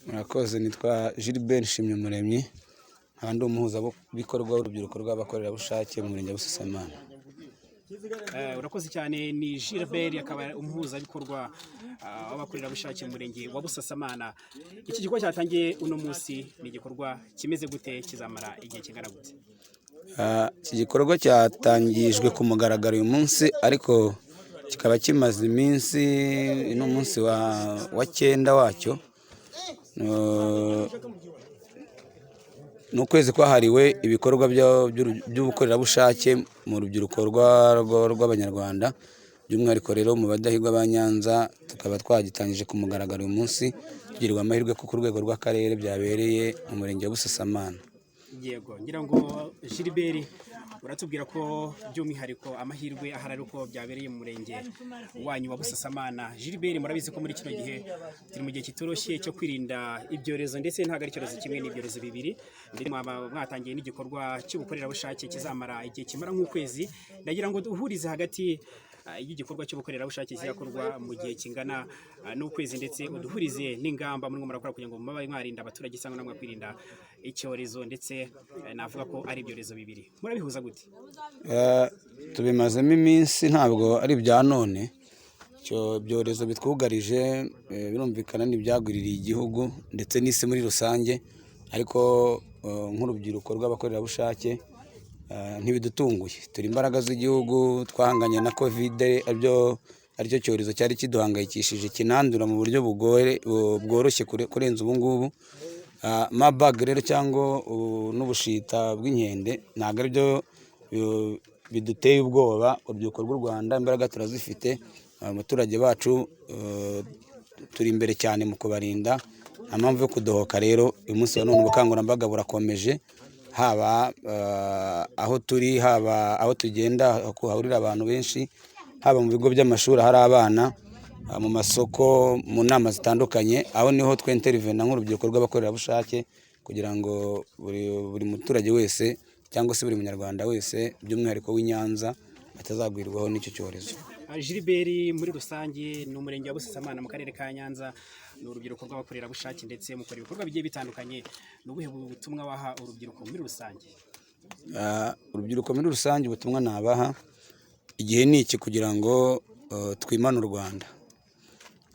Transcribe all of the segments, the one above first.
Murakoze, nitwa Gilbert Nshimyumuremyi, nkaba ndi umuhuzabikorwa w'urubyiruko rw'abakorerabushake mu murenge wa Busasamana. Urakoze cyane. Ni Gilbert, akaba umuhuzabikorwa w'abakorerabushake mu murenge wa Busasamana. Iki gikorwa cyatangiye uno munsi ni igikorwa kimeze gute, kizamara igihe kingana gute? Iki gikorwa cyatangijwe ku mugaragaro uyu munsi, ariko kikaba kimaze iminsi, uno munsi wa 9 wacyo. Ni ukwezi kwahariwe ibikorwa by'ubukorerabushake mu rubyiruko rw'Abanyarwanda, by'umwihariko rero mu badahigwa ba Nyanza. Tukaba twagitangije ku mugaragaro uyu munsi, tugirirwa amahirwe ko ku rwego rw'akarere byabereye mu murenge wa Busasamana. Yego, ngira ngo Gilbert, uratubwira ko by'umwihariko amahirwe ahari ari uko byabereye mu murenge wanyu wa Busasamana. Gilbert, murabizi ko muri kino gihe turi mu gihe kitoroshye cyo kwirinda ibyorezo, ndetse ntabwo ari icyorezo kimwe, n'ibyorezo bibiri. Ndetse mwatangiye n'igikorwa cy'ubukorerabushake kizamara igihe kimara nk'ukwezi. Ndagira ngo duhurize hagati y'igikorwa cy'ubukorerabushake kizakorwa mu gihe kingana n'ukwezi, ndetse uduhurize n'ingamba murimo murakora kugira ngo mube mwarinda abaturage cyangwa namwe kwirinda icyorezo, ndetse navuga ko ari ibyorezo bibiri. Murabihuza gute? Tubimazemo iminsi, ntabwo ari ibya none. Icyo byorezo bitwugarije birumvikana n'ibyagwiririye igihugu ndetse n'isi muri rusange, ariko nk'urubyiruko rw'abakorerabushake ntibidutunguye. Turi imbaraga z'igihugu, twahanganye na Covid, aricyo cyorezo cyari kiduhangayikishije, kinandura mu buryo bworoshye kurenza ubu ngubu. Marburg rero cyangwa n'ubushita bw'inkende ntabwo ari byo biduteye ubwoba. Urubyiruko rw'u Rwanda imbaraga turazifite, abaturage bacu turi imbere cyane mu kubarinda. Nta mpamvu yo kudohoka rero. Uyu munsi wa none ubukangurambaga burakomeje, haba aho turi, haba aho tugenda hahurira abantu benshi, haba mu bigo by'amashuri hari abana, mu masoko, mu nama zitandukanye. Aho niho twintervena nk'urubyiruko rw'abakorerabushake kugira ngo buri muturage wese cyangwa se buri munyarwanda wese, by'umwihariko w'i Nyanza, atazagwirwaho n'icyo cyorezo. Gilbert, muri rusange ni umurenge wa Busasamana mu karere ka Nyanza, ni urubyiruko rw'abakorerabushake ndetse mukora ibikorwa bigiye bitandukanye. Ni ubuhe butumwa waha urubyiruko muri rusange? Urubyiruko muri rusange ubutumwa nabaha, igihe ni iki kugira ngo twimane u Rwanda.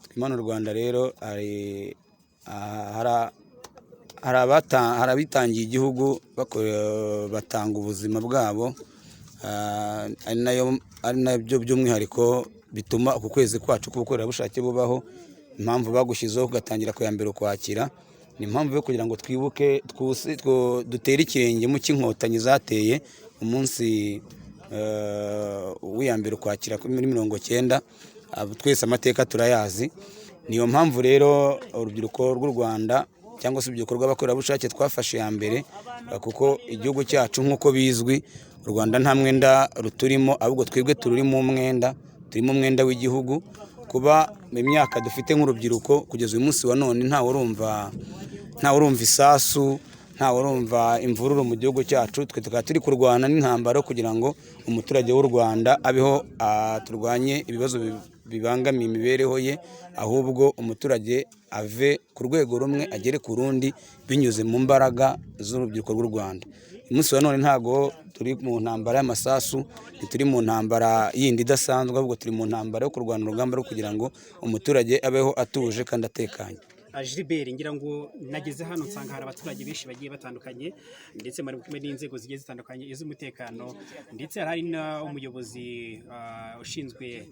Twimane u Rwanda rero, hari abitangiye igihugu batanga ubuzima bwabo, ari nabyo by'umwihariko bituma uku kwezi kwacu k'ubukorerabushake bubaho. Impamvu bagushyizeho ugatangira ku ya mbere Ukwakira, ni impamvu yo kugira ngo twibuke, dutere ikirenge mu cy'inkotanyi zateye umunsi w'iya mbere Ukwakira muri 1990. Twese amateka turayazi. Niyo mpamvu rero urubyiruko rw'u Rwanda cyangwa se urubyiruko rw'abakorerabushake twafashe ya mbere, kuko igihugu cyacu nk'uko bizwi, u Rwanda nta mwenda ruturimo, ahubwo twebwe turimo umwenda w'igihugu. Kuba imyaka dufite nk'urubyiruko kugeza uyu munsi wa none ntawe urumva isasu, ntawe urumva imvururu mu gihugu cyacu. Twe tukaba turi kurwana n'intambara kugira ngo umuturage w'u Rwanda abeho, turwanye ibibazo bibangamiye imibereho ye, ahubwo umuturage ave ku rwego rumwe agere ku rundi binyuze mu mbaraga z'urubyiruko rw'u Rwanda. Uyu munsi wa none ntabwo turi mu ntambara y'amasasu, ntituri mu ntambara yindi idasanzwe, ahubwo turi mu ntambara yo kurwana urugamba rwo kugira ngo umuturage abeho atuje kandi atekanye. Gilbert, ngira ngo nageze hano nsanga hari abaturage benshi bagiye batandukanye, ndetse muri kumwe n'inzego zigiye zitandukanye iz'umutekano, ndetse hari n'umuyobozi ushinzwe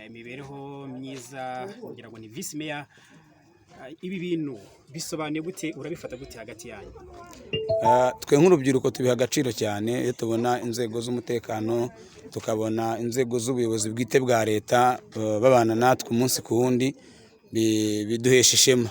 imibereho myiza, ngira ngo ni Vice Mayor. Ibi bintu bisobanuye gute, urabifata gute hagati yanyu? Twe nk'urubyiruko tubiha agaciro cyane. Iyo tubona inzego z'umutekano, tukabona inzego z'ubuyobozi bwite bwa leta babana natwe umunsi ku wundi, biduhesha ishema.